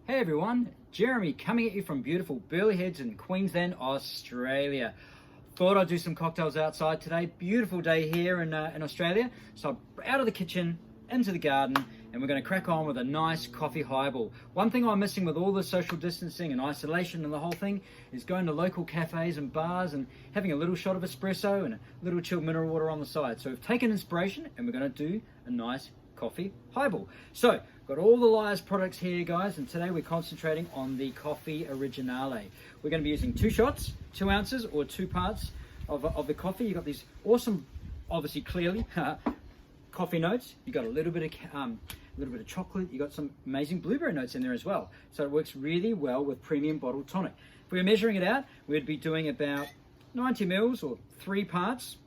Hey everyone, Jeremy coming at you from beautiful Burleigh Heads in Queensland, Australia. Thought I'd do some cocktails outside today. Beautiful day here in Australia. So out of the kitchen, into the garden, and we're going to crack on with a nice coffee highball. One thing I'm missing with all the social distancing and isolation and the whole thing is going to local cafes and bars and having a little shot of espresso and a little chilled mineral water on the side. So we've taken inspiration and we're going to do a nice coffee highball. So got all the Lyre's products here, guys, and today we're concentrating on the coffee Originale. We're going to be using 2 shots, 2 ounces or 2 parts of the coffee. You've got these awesome, obviously clearly coffee notes. You got a little bit of chocolate. You got some amazing blueberry notes in there as well. So it works really well with premium bottled tonic. If we were measuring it out, we'd be doing about 90 mils or 3 parts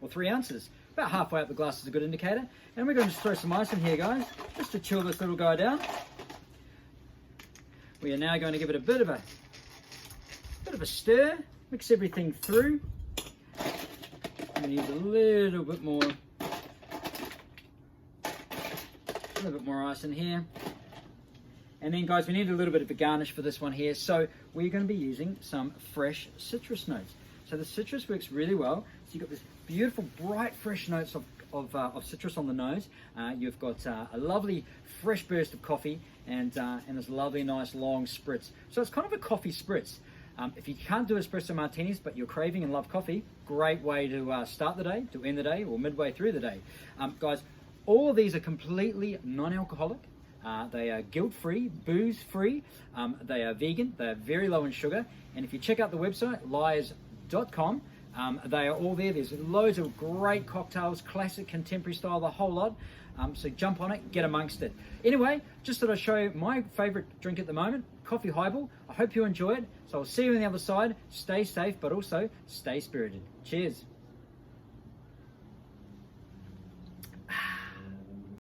or 3 ounces. About halfway up the glass is a good indicator. And we're going to just throw some ice in here, guys, just to chill this little guy down. We are now going to give it a bit of a stir, mix everything through. We need a little bit more ice in here. And then, guys, we need a little bit of a garnish for this one here. So we're going to be using some fresh citrus notes. So the citrus works really well. So you've got this beautiful, bright, fresh notes of citrus on the nose. You've got a lovely, fresh burst of coffee and this lovely, nice, long spritz. So it's kind of a coffee spritz. If you can't do espresso martinis, but you're craving and love coffee, great way to start the day, to end the day, or midway through the day. Guys, all of these are completely non-alcoholic. They are guilt-free, booze-free. They are vegan. They are very low in sugar. And if you check out the website, lyres.com, they are all there. There's loads of great cocktails, classic, contemporary style, the whole lot. So jump on it, get amongst it. Anyway, just thought I'd show you my favorite drink at the moment, coffee highball. I hope you enjoy it. So I'll see you on the other side. Stay safe, but also stay spirited. Cheers.